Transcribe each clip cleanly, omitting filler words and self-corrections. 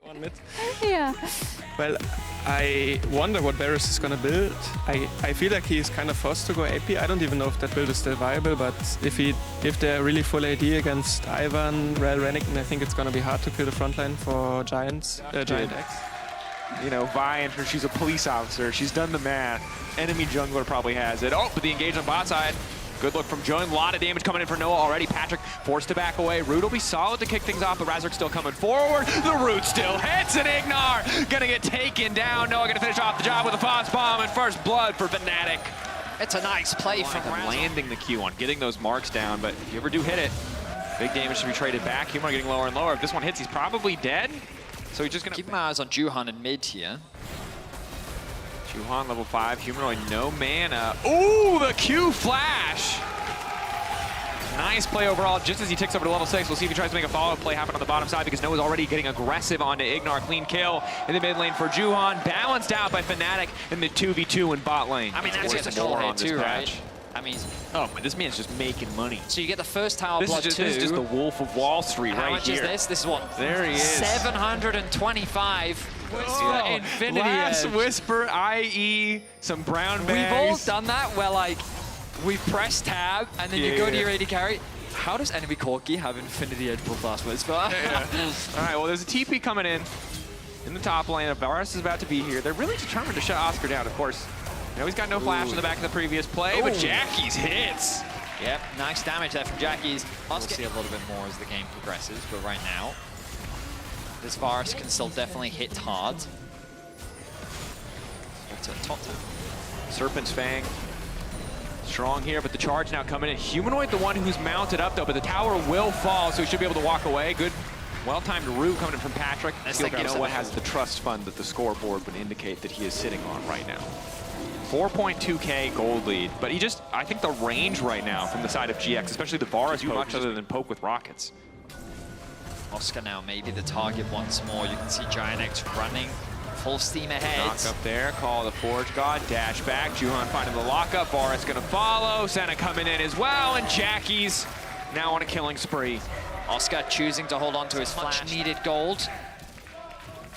On mid. Yeah. Well, I wonder what Varus is gonna build. I feel like he's kind of forced to go AP. I don't even know if that build is still viable, but if they're really full AD against Ivan, Rel, Renekton, I think it's gonna be hard to kill the frontline for GiantX. You know, Vi, she's a police officer. She's done the math. Enemy jungler probably has it. Oh, but the engage on bot side. Good look from Joan. A lot of damage coming in for Noah already. Patrick forced to back away. Root will be solid to kick things off, but Razork still coming forward. The Root still hits, and Ignar gonna get taken down. Noah gonna finish off the job with a Foss Bomb and first blood for Fnatic. It's a nice play from Razork. Landing the Q on getting those marks down, but if you ever do hit it, big damage to be traded back. Humanoid getting lower and lower. If this one hits, he's probably dead. So he's just gonna keep my eyes on Juhan in mid here. Juhan level 5, Humanoid no mana. Ooh, the Q flash! Nice play overall, just as he ticks over to level 6. We'll see if he tries to make a follow-up play happen on the bottom side because Noah's already getting aggressive onto Ignar. Clean kill in the mid lane for Juhan, balanced out by Fnatic in the 2v2 in bot lane. I mean, that's just a more on this too, right? I mean, oh, but this man's just making money. So you get the first tower blood too. This is just the Wolf of Wall Street right here. How much is this? This is what? There he is. 725. Oh, Infinity Last Edge. Whisper, i.e. some brown bags. We've all done that where like, we press tab and then you go to your AD carry. How does enemy Corki have Infinity Edge plus Last Whisper? All right, well, there's a TP coming in the top lane. Varus is about to be here. They're really determined to shut Oscar down, of course. You know, he's got no flash in the back of the previous play, but Jackie's hits. Yep, nice damage there from Jackie's. We'll see a little bit more as the game progresses, but right now, this Varus can still definitely hit hard. Top tower. Serpent's Fang. Strong here, but the charge now coming in. Humanoid the one who's mounted up though, but the tower will fall, so he should be able to walk away. Good, well-timed root coming in from Patrick. Noah has the trust fund that the scoreboard would indicate that he is sitting on right now. 4.2k gold lead, but he just, I think the range right now from the side of GX, especially the Varus, much other than poke with rockets. Oscar now maybe the target once more. You can see GiantX running full steam ahead. Knock up there, call the Forge God, dash back. Juhan finding the lockup. Varus gonna follow. Senna coming in as well, and Jackie's now on a killing spree. Oscar choosing to hold on to his much needed gold.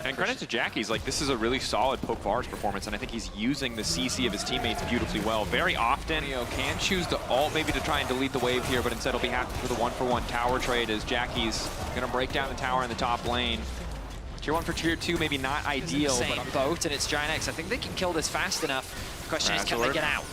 And credit to Jackie's, like this is a really solid poke Varus performance, and I think he's using the CC of his teammates beautifully well. Very often, you know, can choose to ult maybe to try and delete the wave here, but instead he'll be happy for the one-for-one tower trade as Jackie's gonna break down the tower in the top lane. Tier 1 for Tier 2, maybe not ideal. Same boat, and it's GiantX. I think they can kill this fast enough. Question is, can they get out?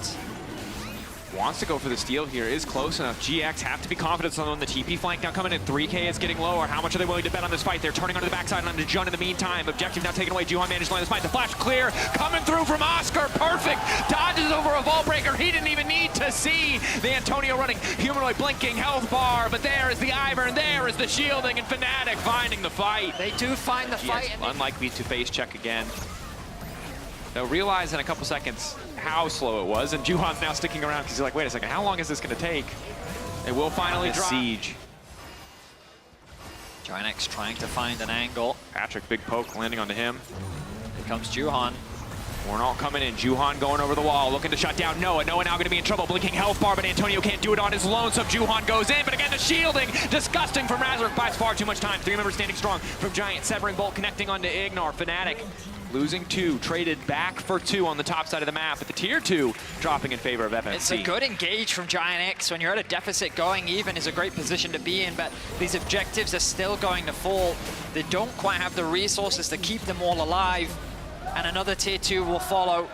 Wants to go for the steal here, is close enough. GX have to be confident on the TP flank now coming in. 3k is getting lower. How much are they willing to bet on this fight? They're turning onto the backside and onto Jun in the meantime. Objective now taken away. Juhan managed to land this fight. The flash clear. Coming through from Oscar. Perfect. Dodges over a vault breaker. He didn't even need to see the Antonio running. Humanoid blinking health bar. But there is the Ivern. There is the shielding. And Fnatic finding the fight. They do find the fight. Unlikely to face check again. They'll realize in a couple seconds how slow it was, and Juhan's now sticking around because he's like, wait a second, how long is this going to take? It will finally drop. Siege. GiantX trying to find an angle. Patrick, big poke landing onto him. Here comes Juhan. Warnall coming in. Juhan going over the wall, looking to shut down Noah. Noah now going to be in trouble. Blinking health bar, but Antonio can't do it on his own, so Juhan goes in. But again, the shielding, disgusting from Razork, buys far too much time. 3 members standing strong from Giant. Severing Bolt connecting onto Ignar. Fnatic losing 2, traded back for 2 on the top side of the map, but the Tier 2 dropping in favor of FNC. It's a good engage from GiantX. When you're at a deficit, going even is a great position to be in, but these objectives are still going to fall. They don't quite have the resources to keep them all alive, and another Tier 2 will follow.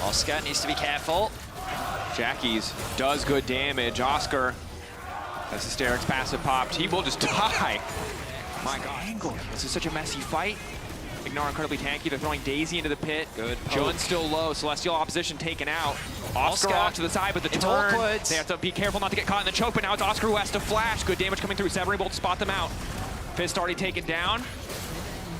Oscar needs to be careful. Jackie's does good damage. Oscar, as Hysteric's passive popped, he will just die. My God, this is such a messy fight. Ignar incredibly tanky. They're throwing Daisy into the pit. Good. Jun's still low. Celestial opposition taken out. Oscar off to the side, but the turn. They have to be careful not to get caught in the choke, but now it's Oscar who has to flash. Good damage coming through. Severing Bolt to spot them out. Fist already taken down.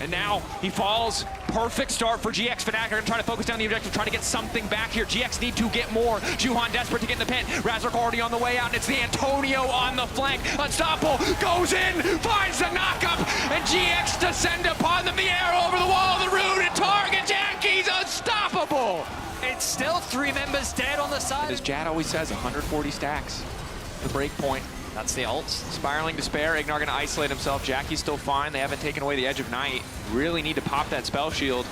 And now he falls. Perfect start for GX. Fnatic are going to try to focus down the objective, try to get something back here. GX need to get more. Juhan desperate to get in the pit. Razork already on the way out, and it's the Antonio on the flank. Unstoppable, goes in, finds the knockup, and GX descend upon them. The arrow over the wall, the root and target. Jackie's unstoppable. It's still 3 members dead on the side. As Jad always says, 140 stacks. The break point. That's the ult. Spiraling Despair, Ignar gonna isolate himself. Jackie's still fine. They haven't taken away the Edge of Night. Really need to pop that spell shield.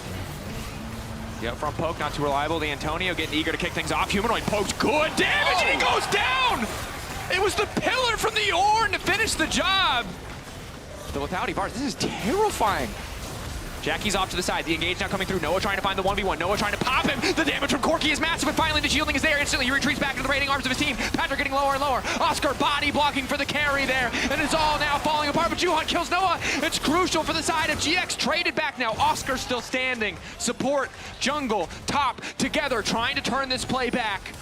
The up front poke, not too reliable. The Antonio getting eager to kick things off. Humanoid pokes, good damage, and he goes down! It was the pillar from the Ornn to finish the job. The lethality bars, this is terrifying. Jackie's off to the side. The engage now coming through. Noah trying to find the 1v1. Noah trying to pop him. The damage from Corki is massive, but finally the shielding is there. Instantly he retreats back into the raiding arms of his team. Patrick getting lower and lower. Oscar body blocking for the carry there. And it's all now falling apart, but Juhan kills Noah. It's crucial for the side of GX. Traded back now. Oscar still standing. Support, jungle, top, together, trying to turn this play back.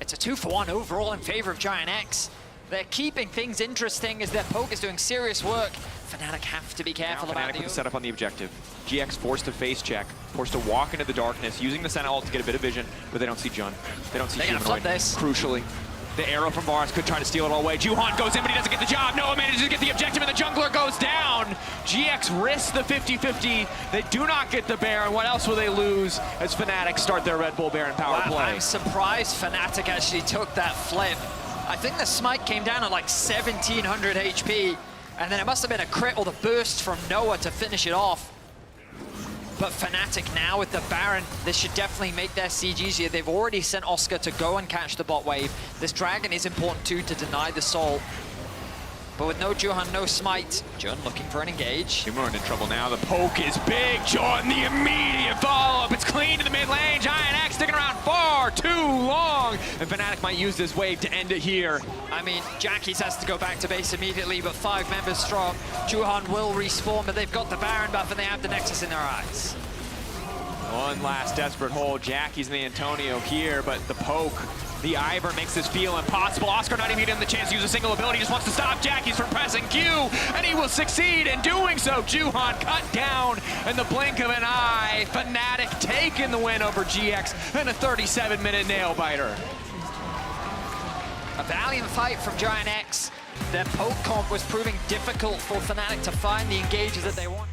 It's a 2-for-1 overall in favor of GiantX. They're keeping things interesting as their poke is doing serious work. Fnatic have to be careful now about Fnatic the with the setup on the objective. GX forced to face check, forced to walk into the darkness, using the Sentinel ult to get a bit of vision, but they don't see Jun. They don't see They're gonna Humanoid. flip this. Crucially, the arrow from Varus could try to steal it all away. Juhan goes in, but he doesn't get the job. Noah manages to get the objective, and the jungler goes down. GX risks the 50-50. They do not get the Baron. What else will they lose as Fnatic start their Red Bull Baron power play? I'm surprised Fnatic actually took that flip. I think the smite came down at like 1700 HP, and then it must have been a crit or the burst from Noah to finish it off. But Fnatic now with the Baron, this should definitely make their siege easier. They've already sent Oscar to go and catch the bot wave. This dragon is important too to deny the soul. But with no Juhan, no smite, Jun looking for an engage. Humanoid in trouble now. The poke is big. Jordan, the immediate follow-up. It's clean to the mid lane. GiantX sticking around far too long. And Fnatic might use this wave to end it here. I mean, Jackie's has to go back to base immediately, but 5 members strong. Juhan will respawn, but they've got the Baron buff and they have the Nexus in their eyes. One last desperate hold. Jackie's and the Antonio here, but the poke, the Ivor makes this feel impossible. Oscar not even getting the chance to use a single ability, just wants to stop Jackie's from pressing Q, and he will succeed in doing so. Juhan cut down in the blink of an eye. Fnatic taking the win over GX in a 37-minute nail-biter. A valiant fight from GiantX. Their poke comp was proving difficult for Fnatic to find the engages that they want.